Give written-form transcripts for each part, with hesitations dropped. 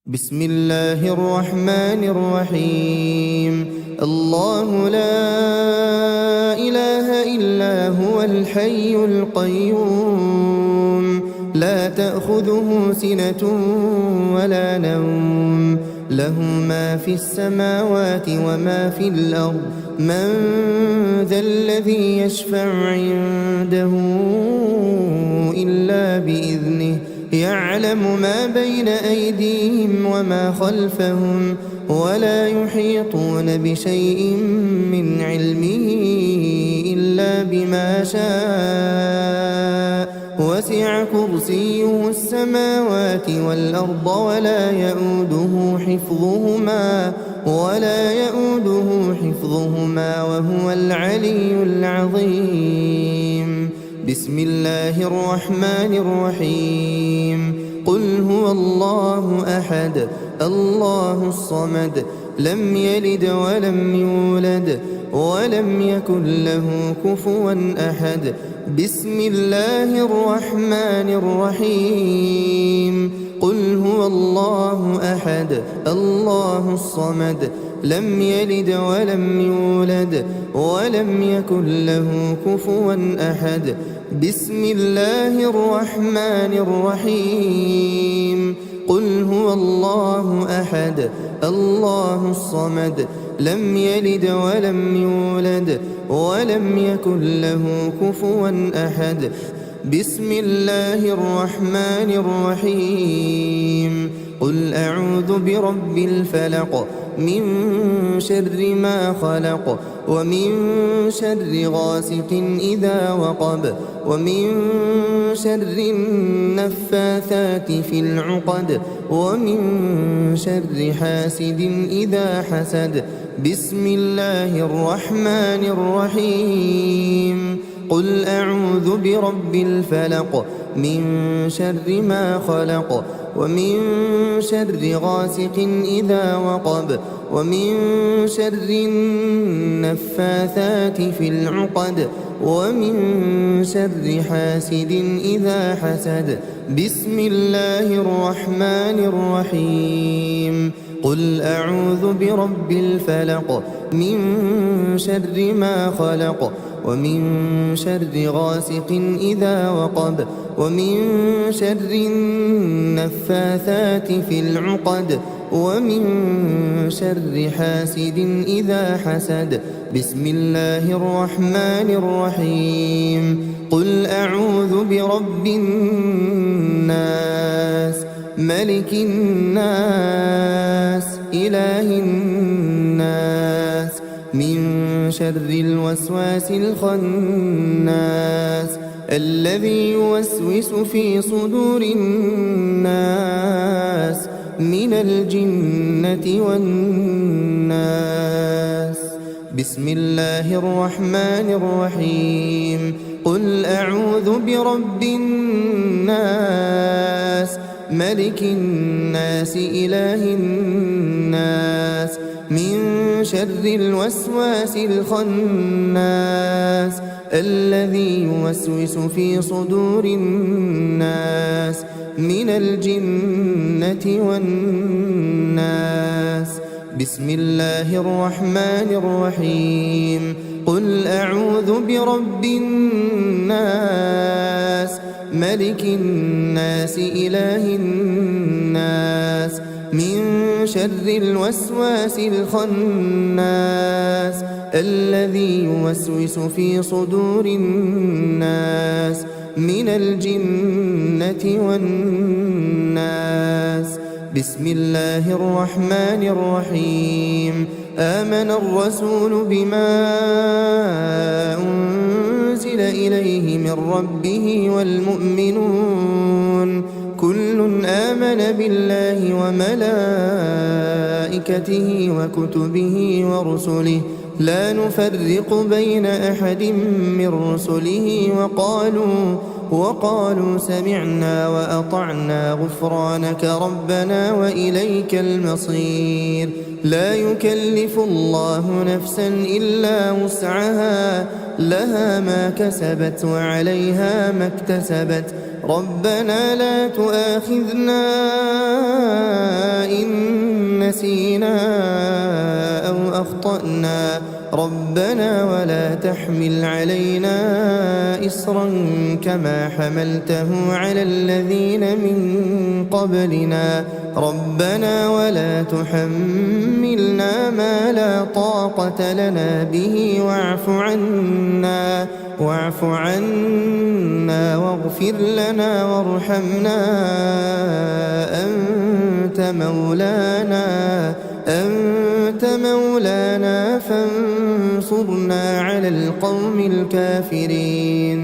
بسم الله الرحمن الرحيم. الله لا إله إلا هو الحي القيوم لا تأخذه سنة ولا نوم له ما في السماوات وما في الأرض من ذا الذي يشفع عنده إلا بإذنه يعلم ما بين أيديهم وما خلفهم ولا يحيطون بشيء من علمه إلا بما شاء وسع كرسيه السماوات والأرض ولا يؤوده حفظهما وهو العلي العظيم. بسم الله الرحمن الرحيم. قل هو الله أحد الله الصمد لم يلد ولم يولد ولم يكن له كفوا أحد. بسم الله الرحمن الرحيم. قل هو الله أحد الله الصمد لم يلد ولم يولد ولم يكن له كفوا أحد. بسم الله الرحمن الرحيم. قل هو الله أحد الله الصمد لم يلد ولم يولد ولم يكن له كفوا أحد. بسم الله الرحمن الرحيم. قل أعوذ برب الفلق من شر ما خلق ومن شر غاسق إذا وقب ومن شر النفاثات في العقد ومن شر حاسد إذا حسد. بسم الله الرحمن الرحيم. قل أعوذ برب الفلق من شر ما خلق ومن شر غاسق إذا وقب ومن شر النفاثات في العقد ومن شر حاسد إذا حسد. بسم الله الرحمن الرحيم. قل أعوذ برب الفلق من شر ما خلق ومن شر غاسق إذا وقب ومن شر النفاثات في العقد ومن شر حاسد إذا حسد. بسم الله الرحمن الرحيم. قل أعوذ برب الناس ملك الناس إله الناس من شر الوسواس الخناس الذي يوسوس في صدور الناس من الجنة والناس. بسم الله الرحمن الرحيم. قل أعوذ برب الناس ملك الناس إله الناس من شر الوسواس الخناس الذي يوسوس في صدور الناس من الجنة والناس. بسم الله الرحمن الرحيم. قل أعوذ برب الناس ملك الناس إله الناس من شر الوسواس الخناس الذي يوسوس في صدور الناس من الجنة والناس. بسم الله الرحمن الرحيم. آمن الرسول بما أنزل إليه من ربه والمؤمنون كل آمن بالله وملائكته وكتبه ورسله لا نفرق بين أحد من رسله وقالوا سمعنا وأطعنا غفرانك ربنا وإليك المصير. لا يكلف الله نفسا إلا وسعها لها ما كسبت وعليها ما اكتسبت. ربنا لا تؤاخذنا إن نسينا أو أخطأنا ربنا ولا تحمل علينا إصرا كما حملته على الذين من قبلنا ربنا ولا تحملنا ما لا طاقة لنا به واعف عنا واغفر لنا وارحمنا أنت مولانا فانصرنا على القوم الكافرين.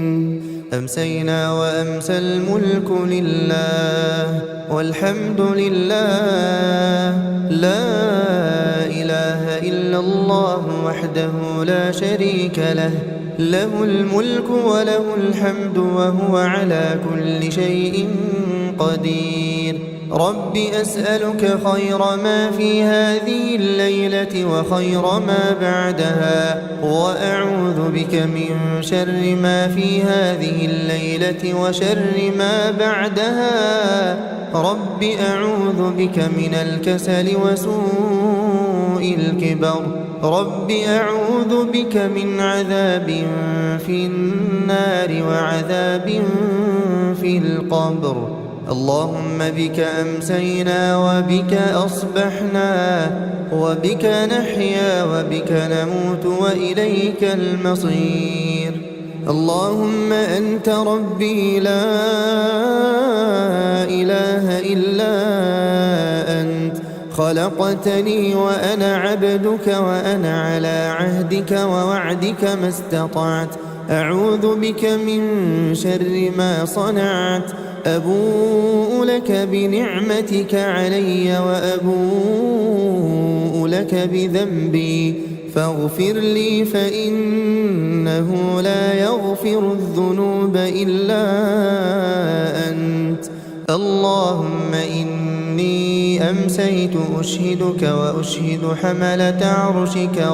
أمسينا وأمسى الملك لله والحمد لله لا إله إلا الله وحده لا شريك له الملك وله الحمد وهو على كل شيء قدير. رب أسألك خير ما في هذه الليلة وخير ما بعدها وأعوذ بك من شر ما في هذه الليلة وشر ما بعدها. رب أعوذ بك من الكسل وسوء الكبر. رب أعوذ بك من عذاب في النار وعذاب في القبر. اللهم بك أمسينا وبك أصبحنا وبك نحيا وبك نموت وإليك المصير. اللهم أنت ربي لا إله إلا أنت خلقتني وأنا عبدك وأنا على عهدك ووعدك ما استطعت. أعوذ بك من شر ما صنعت. أبوء لك بنعمتك علي وأبوء لك بذنبي فاغفر لي فإنه لا يغفر الذنوب إلا أنت. اللهم إني أمسيت أشهدك وأشهد حملة عرشك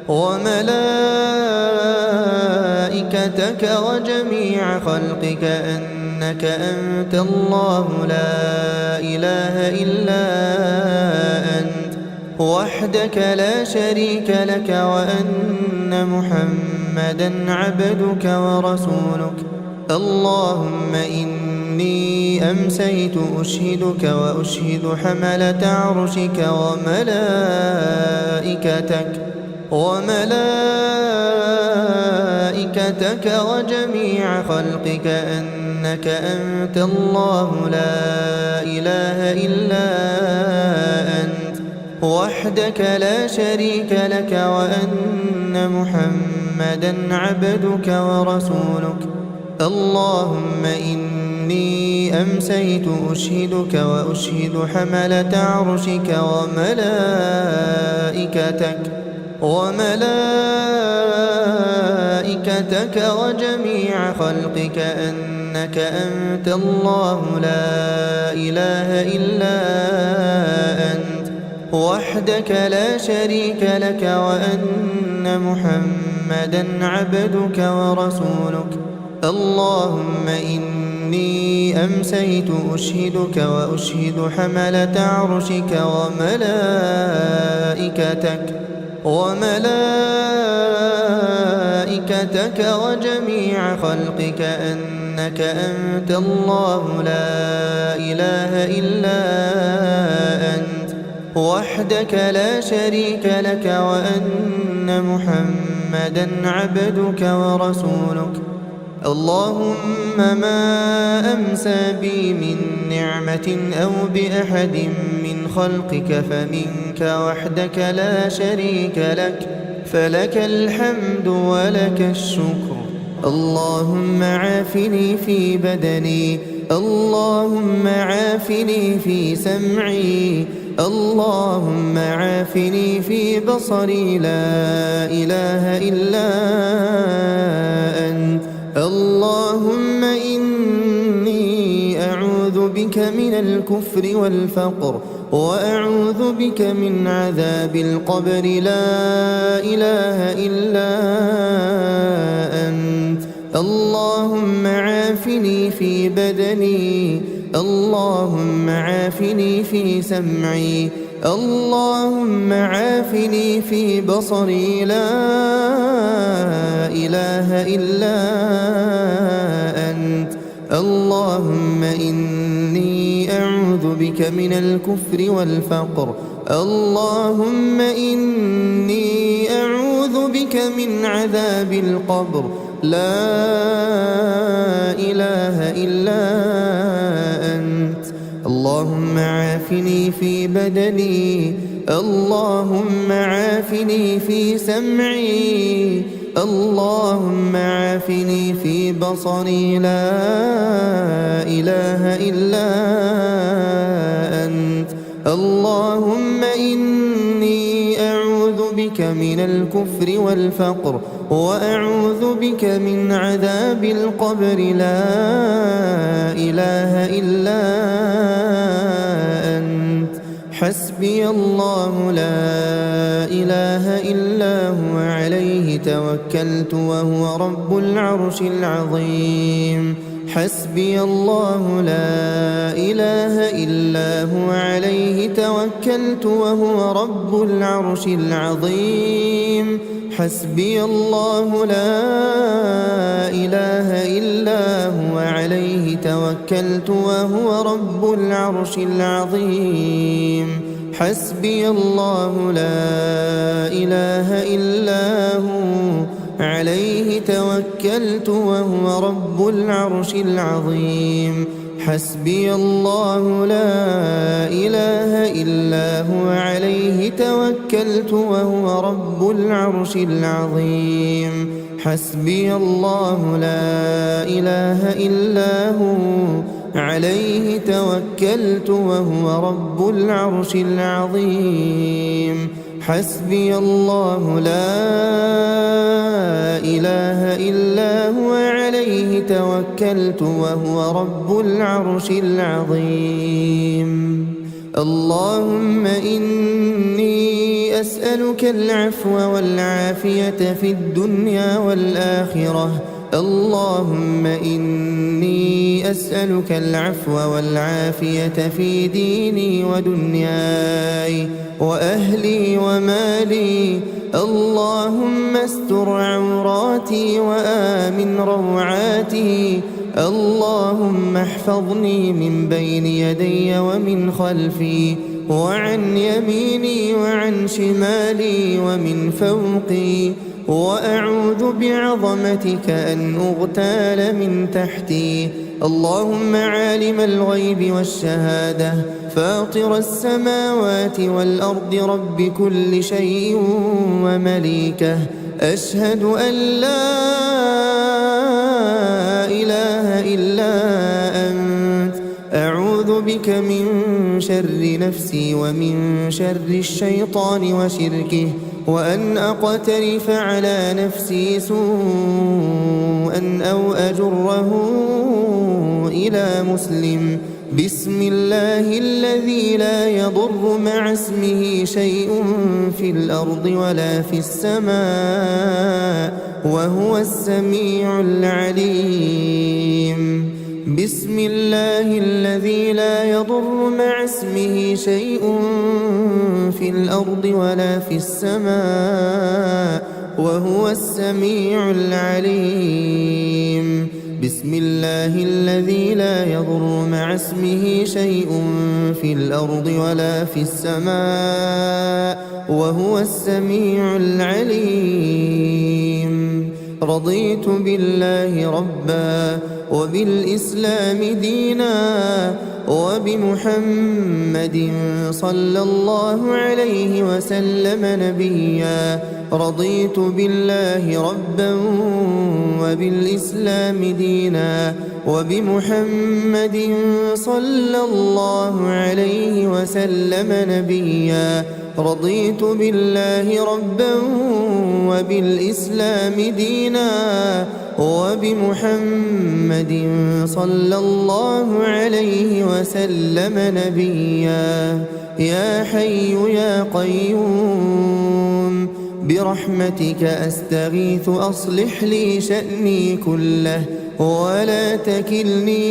وملائكتك وجميع خلقك أنك أنت الله لا إله إلا أنت وحدك لا شريك لك وأن محمدا عبدك ورسولك. اللهم إني أمسيت أشهدك وأشهد حملة عرشك وملائكتك وجميع خلقك أنك أنت الله لا إله إلا أنت وحدك لا شريك لك وأن محمدا عبدك ورسولك. اللهم إني أمسيت أشهدك وأشهد حملة عرشك وملائكتك وجميع خلقك أنك أنت الله لا إله إلا أنت وحدك لا شريك لك وأن محمدا عبدك ورسولك. اللهم إني أمسيت أشهدك وأشهد حملة عرشك وملائكتك وجميع خلقك أنك أنت الله لا إله إلا أنت وحدك لا شريك لك وأن محمدا عبدك ورسولك. اللهم ما أمسى بي من نعمة أو بأحد من خلقك فمنك وحدك لا شريك لك فلك الحمد ولك الشكر. اللهم عافني في بدني. اللهم عافني في سمعي. اللهم عافني في بصري لا إله إلا أنت. اللهم إني أعوذ بك من الكفر والفقر وأعوذ بك من عذاب القبر لا إله إلا أنت. اللهم عافني في بدني. اللهم عافني في سمعي اللهم عافني في بصري لا إله إلا أنت اللهم إني أعوذ بك من الكفر والفقر اللهم إني أعوذ بك من عذاب القبر لا إله إلا أنت اللهم عافني في بدني اللهم عافني في سمعي اللهم عافني في بصري لا إله إلا أنت اللهم إني أعوذ بك من الكفر والفقر وأعوذ بك من عذاب القبر لا إله إلا أنت حسبي الله لا إله إلا هو عليه توكلت وهو رب العرش العظيم حسبي الله لا إله إلا هو عليه توكلت وهو رب العرش العظيم حسبي الله لا إله إلا هو عليه توكلت وهو رب العرش العظيم حسبي الله لا إله إلا هو عليه توكلت وهو رب العرش العظيم حسبي الله لا إله إلا هو عليه توكلت وهو رب العرش العظيم حسبي الله لا إله إلا هو عليه توكلت وهو رب العرش العظيم حسبي الله لا إله إلا هو عليه توكلت وهو رب العرش العظيم اللهم إني أسألك العفو والعافية في الدنيا والآخرة اللهم إني أسألك العفو والعافية في ديني ودنياي وأهلي ومالي اللهم استر عوراتي وآمن روعاتي اللهم احفظني من بين يدي ومن خلفي وعن يميني وعن شمالي ومن فوقي وأعوذ بعظمتك أن أغتال من تحتي اللهم عالم الغيب والشهادة فاطر السماوات والأرض رب كل شيء ومليكه أشهد أن لا إله إلا أنت أعوذ بك من شر نفسي ومن شر الشيطان وشركه وأن أقترف على نفسي سوءا أو أجره إلى مسلم بسم الله الذي لا يضر مع اسمه شيء في الأرض ولا في السماء وهو السميع العليم بسم الله الذي لا يضر مع اسمه شيء في الأرض ولا في السماء وهو السميع العليم بسم الله الذي لا يضر مع اسمه شيء في الأرض ولا في السماء وهو السميع العليم رضيت بالله ربا وبالإسلام دينا وبمحمد صلى الله عليه وسلم نبيا رضيت بالله ربا وبالإسلام دينا وبمحمد صلى الله عليه وسلم نبيا رضيت بالله ربا وبالإسلام دينا وبمحمد صلى الله عليه وسلم نبيا يا حي يا قيوم برحمتك أستغيث أصلح لي شأني كله ولا تكلني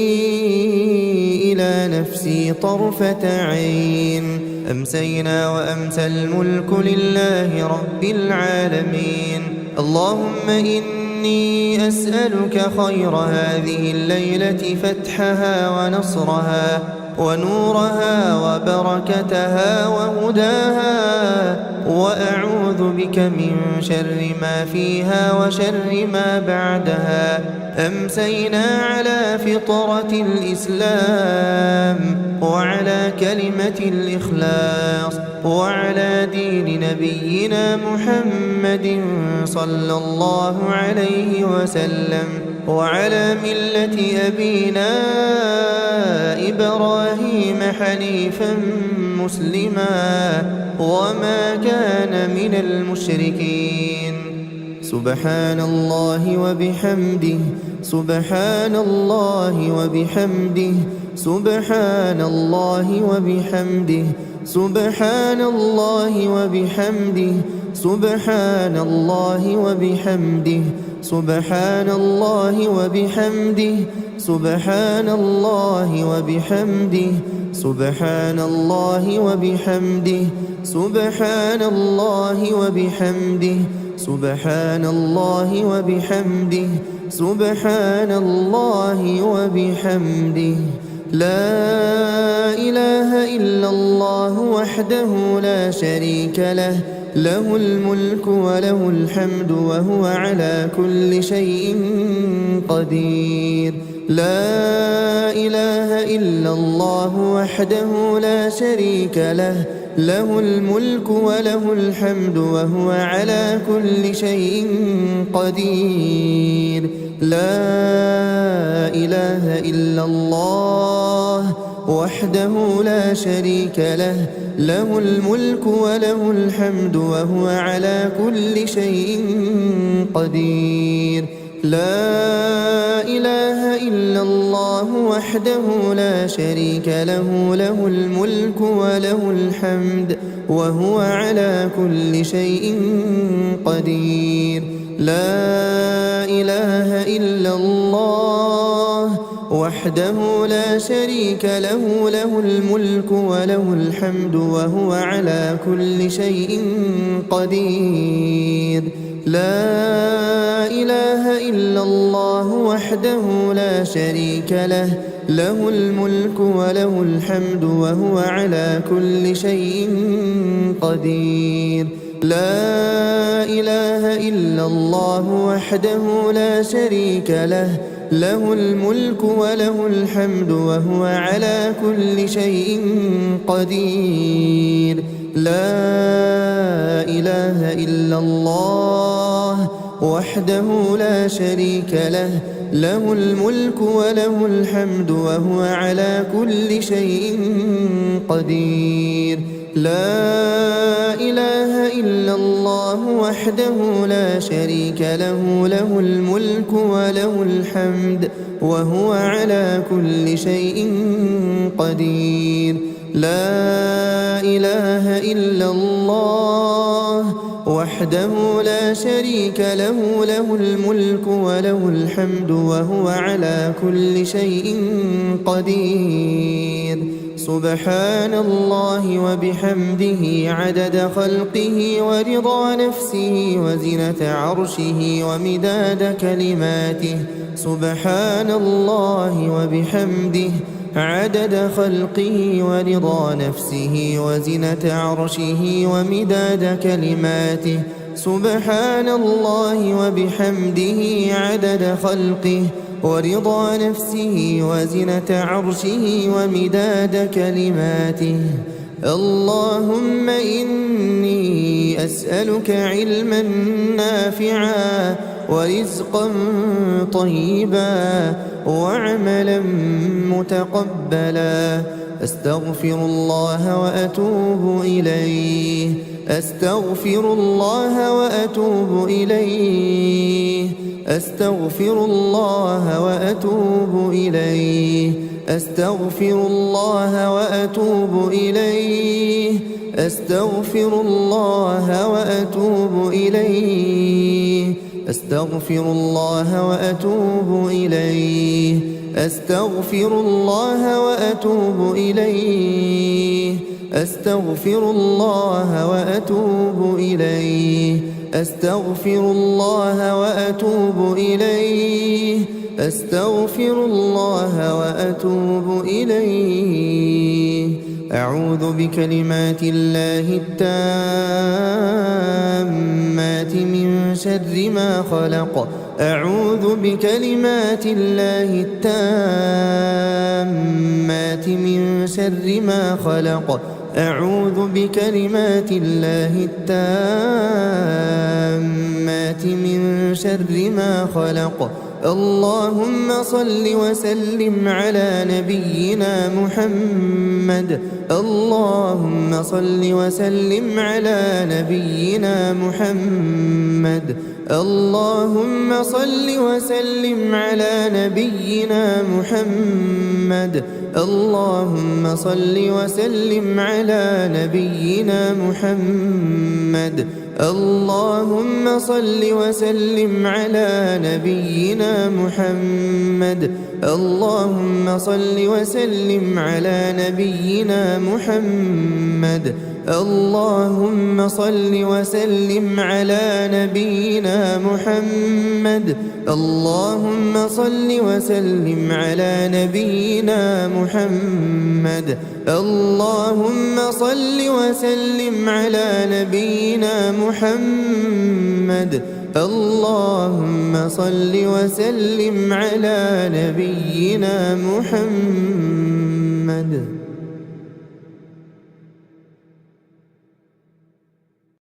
إلى نفسي طرفة عين. أمسينا وأمسى الملك لله رب العالمين. اللهم إني أسألك خير هذه الليلة فتحها ونصرها ونورها وبركتها وهداها، وأعوذ بك من شر ما فيها وشر ما بعدها. أمسينا على فطرة الإسلام وعلى كلمة الإخلاص وعلى دين نبينا محمد صلى الله عليه وسلم وعلى ملة أبينا إبراهيم حنيفا مسلما وما كان من المشركين. سبحان الله وبحمده، سبحان الله وبحمده، سبحان الله وبحمده، سبحان الله وبحمده، سبحان الله وبحمده، سبحان الله وبحمده، سبحان الله وبحمده، سبحان الله وبحمده، سبحان الله وبحمده، سبحان الله وبحمده، سبحان الله وبحمده. لا إله إلا الله وحده لا شريك له، له الملك وله الحمد وهو على كل شيء قدير. لا إله إلا الله وحده لا شريك له، له الملك وله الحمد وهو على كل شيء قدير. لا إله إلا الله وحده لا شريك له، له الملك وله الحمد وهو على كل شيء قدير. لا إله إلا الله وحده لا شريك له، له الملك وله الحمد وهو على كل شيء قدير. لا إله إلا الله وحده لا شريك له، له الملك وله الحمد وهو على كل شيء قدير. لا إله إلا الله وحده لا شريك له، له الملك وله الحمد وهو على كل شيء قدير. لا إله إلا الله وحده لا شريك له، له الملك وله الحمد وهو على كل شيء قدير. لا إله إلا الله وحده لا شريك له، له الملك وله الحمد وهو على كل شيء قدير. لا إله إلا الله وحده لا شريك له، له الملك وله الحمد وهو على كل شيء قدير. لا إله إلا الله وحده لا شريك له، له الملك وله الحمد وهو على كل شيء قدير. سبحان الله وبحمده عدد خلقه ورضا نفسه وزنة عرشه ومداد كلماته. سبحان الله وبحمده عدد خلقه ورضا نفسه وزنة عرشه ومداد كلماته. سبحان الله وبحمده عدد خلقه ورضا نفسه وزنة عرشه ومداد كلماته. اللهم إني أسألك علما نافعا ورزقا طيبا وعملا متقبلا. أستغفر الله وأتوب إليه، أستغفر الله وأتوب إليه، أستغفر الله وأتوب إليه، أستغفر الله وأتوب إليه، أستغفر الله وأتوب إليه، أستغفر الله وأتوب إليه أستغفر الله وأتوب إليه أستغفر الله وأتوب إليه أستغفر الله وأتوب إليه أستغفر الله وأتوب إليه أعوذ بكلمات الله التامات من شر ما خلق أعوذ بكلمات الله التامات من شر ما خلق أعوذ بكلمات الله التامات من شر ما خلق اللهم صل وسلم على نبينا محمد اللهم صل وسلم على نبينا محمد اللهم صل وسلم على نبينا محمد اللهم صل وسلم على نبينا محمد اللهم صل وسلم على نبينا محمد اللهم صل وسلم على نبينا محمد اللهم صل وسلم على نبينا محمد اللهم صل وسلم على نبينا محمد اللهم صل وسلم على نبينا محمد اللهم صل وسلم على نبينا محمد